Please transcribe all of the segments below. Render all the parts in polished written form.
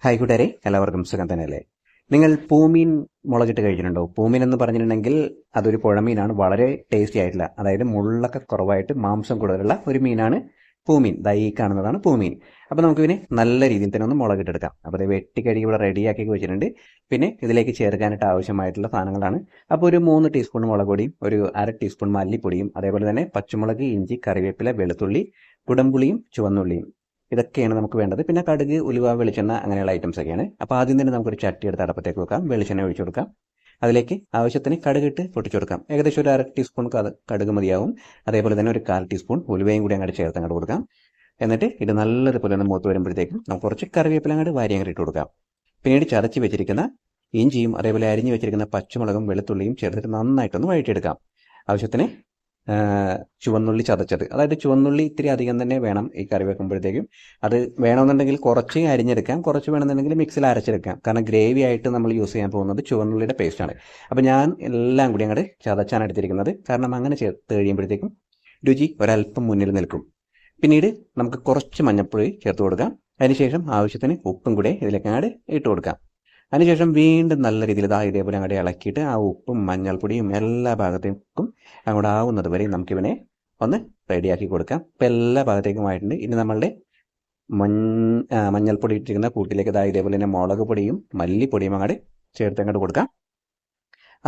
Hi കൂട്ടുകാരെ, എല്ലാവർക്കും സുഖം തന്നെയല്ലേ? നിങ്ങൾ പൂമീൻ മുളകിട്ട് കഴിച്ചിട്ടുണ്ടോ? പൂമീൻ എന്ന് പറഞ്ഞിട്ടുണ്ടെങ്കിൽ അതൊരു പുഴമീനാണ്. വളരെ ടേസ്റ്റി ആയിട്ടുള്ള, അതായത് മുള്ളൊക്കെ കുറവായിട്ട് മാംസം കൂടുതലുള്ള ഒരു മീനാണ് പൂമീൻ. ദാ ഈ കാണുന്നതാണ് പൂമീൻ. അപ്പോൾ നമുക്കിതിനെ നല്ല രീതിയിൽ തന്നെ ഒന്ന് മുളകിട്ടെടുക്കാം. അപ്പോൾ അത് വെട്ടി കഴുകി ഇവിടെ റെഡിയാക്കി വെച്ചിട്ടുണ്ട്. പിന്നെ ഇതിലേക്ക് ചേർക്കാനായിട്ട് ആവശ്യമായിട്ടുള്ള സാധനങ്ങളാണ്. അപ്പോൾ ഒരു 3 ടീസ്പൂൺ മുളക് പൊടിയും ഒരു അര ടീസ്പൂൺ മല്ലിപ്പൊടിയും അതേപോലെ തന്നെ പച്ചമുളക്, ഇഞ്ചി, കറിവേപ്പില, വെളുത്തുള്ളി, കുടംപുളിയും ചുവന്നുള്ളിയും, ഇതൊക്കെയാണ് നമുക്ക് വേണ്ടത്. പിന്നെ കടുക്, ഉലുവ, വെളിച്ചെണ്ണ അങ്ങനെയുള്ള ഐറ്റംസ് ഒക്കെയാണ്. അപ്പോൾ ആദ്യം തന്നെ നമുക്കൊരു ചട്ടി എടുത്ത് അടുപ്പത്തേക്ക് വെക്കാം. വെളിച്ചെണ്ണ ഒഴിച്ചു കൊടുക്കാം. അതിലേക്ക് ആവശ്യത്തിന് കടുകിട്ട് പൊട്ടിച്ചു കൊടുക്കാം. ഏകദേശം ഒരു അര ടീസ്പൂൺ കടുക് മതിയാവും. അതേപോലെ തന്നെ ഒരു 1/4 ടീസ്പൂൺ ഉലുവയും കൂടി അങ്ങോട്ട് ചേർത്ത് അങ്ങോട്ട് കൊടുക്കാം. എന്നിട്ട് ഇത് നല്ലതുപോലെ ഒന്ന് മൂത്ത് വരുമ്പോഴത്തേക്കും നമുക്ക് കുറച്ച് കറിവേപ്പില അങ്ങോട്ട് വാരി അങ്ങോട്ട് ഇട്ട് കൊടുക്കാം. പിന്നീട് ചതച്ച് വെച്ചിരിക്കുന്ന ഇഞ്ചിയും അതേപോലെ അരിഞ്ഞ് വെച്ചിരിക്കുന്ന പച്ചമുളകും വെളുത്തുള്ളിയും ചേർത്തിട്ട് നന്നായിട്ടൊന്ന് വഴറ്റിയെടുക്കാം. ആവശ്യത്തിന് ചുവന്നുള്ളി ചതച്ചത്, അതായത് ചുവന്നുള്ളി ഇത്തിരി അധികം തന്നെ വേണം ഈ കറി വെക്കുമ്പോഴത്തേക്കും. അത് വേണമെന്നുണ്ടെങ്കിൽ കുറച്ച് അരിഞ്ഞെടുക്കാം, കുറച്ച് വേണമെന്നുണ്ടെങ്കിൽ മിക്സിയിൽ അരച്ചെടുക്കാം. കാരണം ഗ്രേവി ആയിട്ട് നമ്മൾ യൂസ് ചെയ്യാൻ പോകുന്നത് ചുവന്നുള്ളിയുടെ പേസ്റ്റാണ്. അപ്പോൾ ഞാൻ എല്ലാം കൂടി അങ്ങോട്ട് ചതച്ചാണ് എടുത്തിരിക്കുന്നത്. കാരണം അങ്ങനെ ചേർത്ത് കഴിയുമ്പോഴത്തേക്കും രുചി ഒരല്പം മുന്നിൽ നിൽക്കും. പിന്നീട് നമുക്ക് കുറച്ച് മഞ്ഞൾപ്പൊടി ചേർത്ത് കൊടുക്കാം. അതിനുശേഷം ആവശ്യത്തിന് ഉപ്പും കൂടെ ഇതിലേക്ക് അങ്ങോട്ട് ഇട്ട് കൊടുക്കാം. അതിനുശേഷം വീണ്ടും നല്ല രീതിയിൽ ഇതേപോലെ അങ്ങോട്ട് ഇളക്കിയിട്ട് ആ ഉപ്പും മഞ്ഞൾപ്പൊടിയും എല്ലാ ഭാഗത്തേക്കും അങ്ങോട്ട് ആവുന്നത് വരെ നമുക്കിവനെ ഒന്ന് റെഡിയാക്കി കൊടുക്കാം. ഇപ്പം എല്ലാ ഭാഗത്തേക്കും ആയിട്ടുണ്ട്. ഇനി നമ്മളുടെ മഞ്ഞൾപ്പൊടി ഇട്ടിരിക്കുന്ന കൂട്ടിലേക്ക് ഇതേപോലെ തന്നെ മുളക് പൊടിയും മല്ലിപ്പൊടിയും അങ്ങോട്ട് ചേർത്ത് അങ്ങോട്ട് കൊടുക്കാം.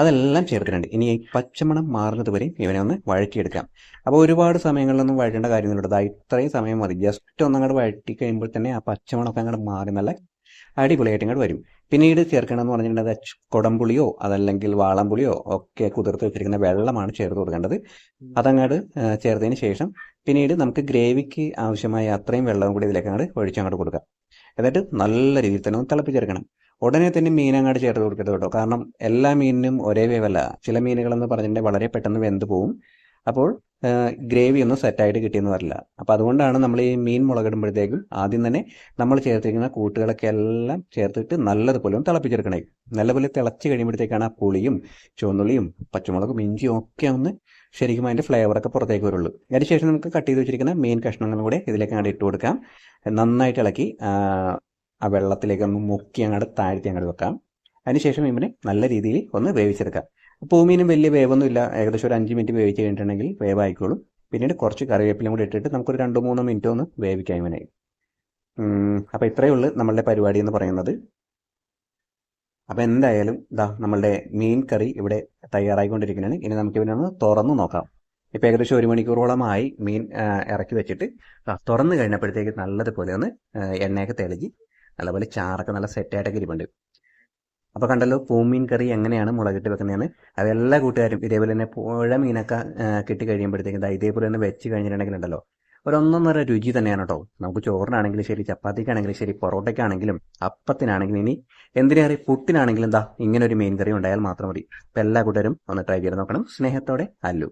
അതെല്ലാം ചേർത്തിട്ടുണ്ട്. ഇനി ഈ പച്ചമണം മാറുന്നത് വരെ ഇവനെ ഒന്ന് വഴറ്റിയെടുക്കാം. അപ്പോൾ ഒരുപാട് സമയങ്ങളിലൊന്നും വഴറ്റേണ്ട കാര്യമൊന്നുമില്ല. ഇത്രയും സമയം മതി. ജസ്റ്റ് ഒന്നങ്ങോട്ട് വഴറ്റി കഴിയുമ്പോൾ തന്നെ ആ പച്ചമണമൊക്കെ അങ്ങോട്ട് മാറി നല്ല അടിപൊളിയായിട്ട് ഇങ്ങോട്ട് വരും. പിന്നീട് ചേർക്കണമെന്ന് പറഞ്ഞിട്ടുണ്ടെങ്കിൽ കുടംപുളിയോ അതല്ലെങ്കിൽ വാളംപുളിയോ ഒക്കെ കുതിർത്ത് വെച്ചിരിക്കുന്ന വെള്ളമാണ് ചേർത്ത് കൊടുക്കേണ്ടത്. അതങ്ങോട്ട് ചേർത്തതിന് ശേഷം പിന്നീട് നമുക്ക് ഗ്രേവിക്ക് ആവശ്യമായ അത്രയും വെള്ളവും കൂടി ഇതിലേക്ക് അങ്ങോട്ട് ഒഴിച്ചങ്ങോട്ട് കൊടുക്കാം. എന്നിട്ട് നല്ല രീതിയിൽ തന്നെ ഒന്ന് തിളപ്പിച്ചെടുക്കണം. ഉടനെ തന്നെ മീൻ അങ്ങോട്ട് ചേർത്ത് കൊടുക്കരുത് കേട്ടോ. കാരണം എല്ലാ മീനിനും ഒരേ വേവല്ല. ചില മീനുകളെന്ന് പറഞ്ഞിട്ടുണ്ടെങ്കിൽ വളരെ പെട്ടെന്ന് വെന്ത് പോവും. അപ്പോൾ ഗ്രേവി ഒന്നും സെറ്റായിട്ട് കിട്ടിയെന്ന് വരില്ല. അപ്പോൾ അതുകൊണ്ടാണ് നമ്മൾ ഈ മീൻ മുളകിടുമ്പോഴത്തേക്കും ആദ്യം തന്നെ നമ്മൾ ചേർത്തിരിക്കുന്ന കൂട്ടുകളൊക്കെ എല്ലാം ചേർത്തിട്ട് നല്ലതുപോലെ ഒന്ന് തിളപ്പിച്ചെടുക്കണേ. നല്ലപോലെ തിളച്ച് കഴിയുമ്പോഴത്തേക്കാണ് ആ പുളിയും ചുവന്നുള്ളിയും പച്ചമുളകും ഇഞ്ചിയും ഒക്കെ ഒന്ന് ശരിക്കും അതിൻ്റെ ഫ്ലേവറൊക്കെ പുറത്തേക്ക് വരുള്ളൂ. അതിനുശേഷം നമുക്ക് കട്ട് ചെയ്ത് വെച്ചിരിക്കുന്ന മീൻ കഷ്ണങ്ങളും കൂടെ ഇതിലേക്ക് അങ്ങോട്ട് ഇട്ട് കൊടുക്കാം. നന്നായിട്ട് ഇളക്കി ആ വെള്ളത്തിലേക്ക് ഒന്ന് മുക്കി അങ്ങോട്ട് താഴ്ത്തി അങ്ങോട്ട് വെക്കാം. അതിനുശേഷം ഇവനെ നല്ല രീതിയിൽ ഒന്ന് വേവിച്ചെടുക്കാം. പൂമീനും വലിയ വേവൊന്നുമില്ല. ഏകദേശം ഒരു 5 മിനിറ്റ് വേവിച്ച് കഴിഞ്ഞിട്ടുണ്ടെങ്കിൽ വേവായിക്കോളും. പിന്നീട് കുറച്ച് കറിവേപ്പിലും കൂടി ഇട്ടിട്ട് നമുക്കൊരു 2-3 മിനിറ്റ് ഒന്ന് വേവിക്കാം ഇവനെ. അപ്പോൾ ഇത്രയേ ഉള്ളൂ നമ്മളുടെ പരിപാടി എന്ന് പറയുന്നത്. അപ്പോൾ എന്തായാലും നമ്മളുടെ മീൻ കറി ഇവിടെ തയ്യാറായിക്കൊണ്ടിരിക്കുന്നതാണ്. ഇനി നമുക്ക് ഇവനൊന്ന് തുറന്ന് നോക്കാം. ഇപ്പോൾ ഏകദേശം 1 മണിക്കൂറോളമായി മീൻ ഇറക്കി വെച്ചിട്ട് തുറന്ന് കഴിഞ്ഞപ്പോഴത്തേക്ക് നല്ലതുപോലെ ഒന്ന് എണ്ണയൊക്കെ തെളിഞ്ഞ് നല്ലപോലെ ചാറൊക്കെ നല്ല സെറ്റായിട്ടൊക്കെ ഇരിപ്പുണ്ട്. അപ്പോൾ കണ്ടല്ലോ പൂമീൻ കറി എങ്ങനെയാണ് മുളകിട്ട് വെക്കുന്നതെന്ന്. അതെല്ലാ കൂട്ടുകാരും ഇതേപോലെ തന്നെ പുഴ മീനൊക്കെ കിട്ടി കഴിയുമ്പോഴത്തേക്കും ഇതേപോലെ തന്നെ വെച്ച് കഴിഞ്ഞിട്ടുണ്ടെങ്കിൽ ഉണ്ടല്ലോ ഒരൊന്നൊന്നര രുചി തന്നെയാണ് കേട്ടോ. നമുക്ക് ചോറിനാണെങ്കിലും ശരി, ചപ്പാത്തിക്കാണെങ്കിലും ശരി, പൊറോട്ടയ്ക്കാണെങ്കിലും അപ്പത്തിനാണെങ്കിലും ഇനി എന്തിനേറെ പുട്ടിനാണെങ്കിലും ഇങ്ങനെ ഒരു മീൻ കറി ഉണ്ടായാൽ മാത്രം മതി. അപ്പോൾ എല്ലാ കൂട്ടുകാരും ഒന്ന് ട്രൈ ചെയ്ത് നോക്കണം. സ്നേഹത്തോടെ, അല്ലു.